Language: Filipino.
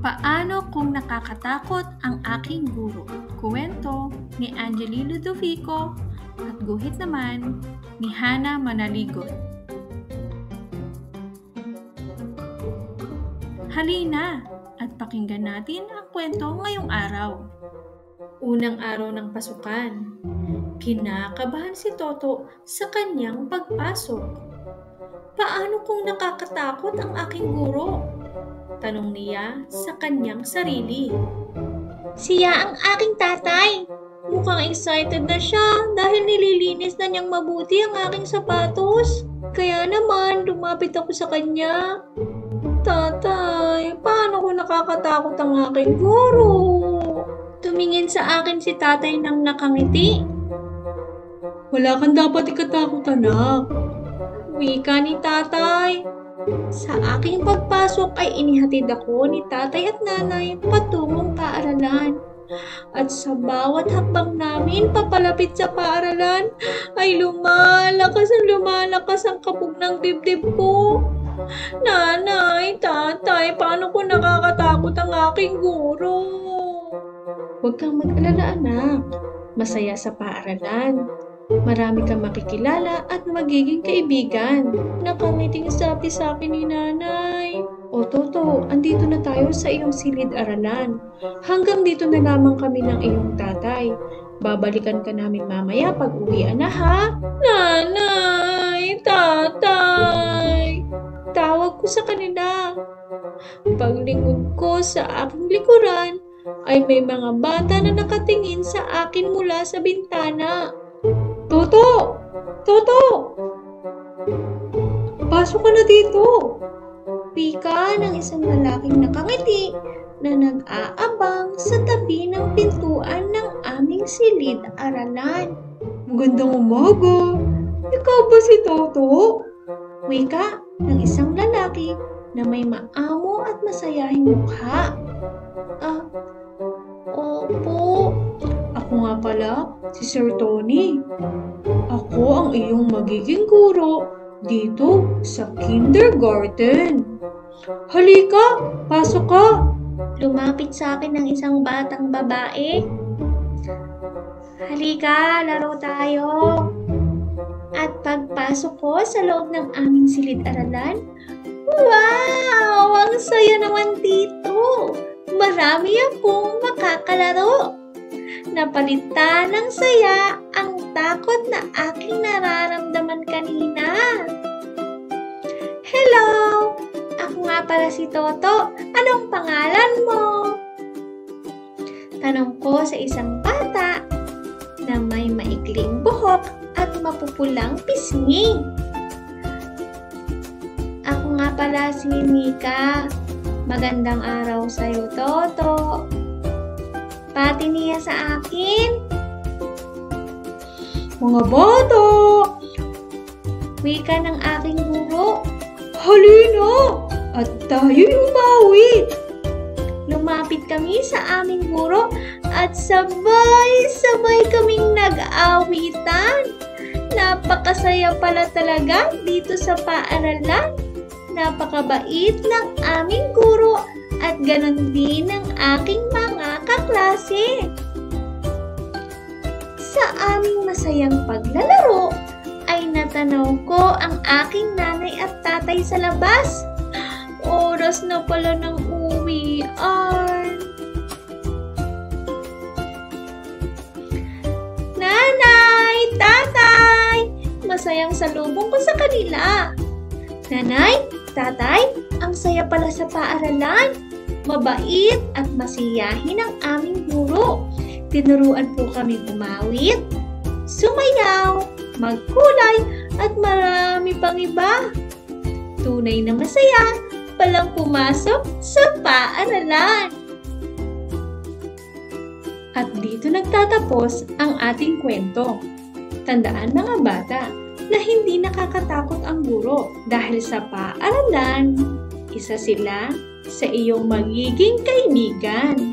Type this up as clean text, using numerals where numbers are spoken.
Paano kung nakakatakot ang aking guro? Kuwento ni Angeli Ludovico at guhit naman ni Hana Manaligon. Halina at pakinggan natin ang kwento ngayong araw. Unang araw ng pasukan. Kinakabahan si Toto sa kanyang pagpasok. Paano kung nakakatakot ang aking guro? Tanong niya sa kanyang sarili. Siya ang aking tatay. Mukhang excited na siya dahil nililinis na niyang mabuti ang aking sapatos. Kaya naman, lumapit ako sa kanya. Tatay, paano kung nakakatakot ang aking guro? Tumingin sa akin si tatay nang nakangiti. Wala kang dapat ikatakot, anak. Wika ni tatay. Sa aking pagpasok ay inihatid ako ni tatay at nanay patungong paaralan. At sa bawat hakbang namin papalapit sa paaralan ay lumalakas ang kabog ng dibdib ko. Nanay, tatay, paano ko nakakatakot ang aking guro? Huwag kang mag-alala, anak. Masaya sa paaralan. Marami kang makikilala at magiging kaibigan. Nakangiting sabi sa akin ni nanay. O Toto, andito na tayo sa iyong silid-aralan. Hanggang dito na lamang kami ng iyong tatay. Babalikan ka namin mamaya pag uwian na, ha? Nanay, tatay. Tawag ko sa kanila. Paglingon ko sa aking likuran, ay may mga bata na nakatingin sa akin mula sa bintana. Toto! Toto! Pasok ka na dito! Wika ng isang lalaking nakangiti na nag-aabang sa tabi ng pintuan ng aming silid-aralan. Magandang umaga! Ikaw ba si Toto? Wika ng isang lalaki na may maamo at masayahing mukha. Opo. Ako nga pala, si Sir Tony. Ako ang iyong magiging guro dito sa kindergarten. Halika, pasok ka. Lumapit sa akin ng isang batang babae. Halika, laro tayo. At pagpasok ko sa loob ng aming silid-aralan, wow! Ang saya naman dito. Marami akong makakalaro. Napalitan ng saya ang takot na aking nararamdaman kanina. Hello! Ako nga pala si Toto. Anong pangalan mo? Tanong ko sa isang bata na may maikling buhok at mapupulang pisngi. Ako nga pala si Mika. Magandang araw sa'yo, Toto. Pati niya sa akin. Mga bata! Wika ng aking guro. Halina! At tayo'y umawit! Lumapit kami sa aming guro at sabay-sabay kaming nag-awitan. Napakasaya pala talaga dito sa paaralan. Napakabait ng aming guro at ganon din ng aking mga kaklase. Sa aming masayang paglalaro ay natanaw ko ang aking nanay at tatay sa labas. Oras na pala ng uwian. Nanay, tatay, masayang salubong ko sa kanila. Nanay, tatay, ang saya pala sa paaralan. Mabait at masiyahin ang aming guro. Tinuruan po kami umawit, sumayaw, magkulay, at marami pang iba. Tunay na masaya palang pumasok sa paaralan. At dito nagtatapos ang ating kwento. Tandaan mga bata, na hindi nakakatakot ang guro dahil sa paaralan, isa sila sa iyong magiging kaibigan.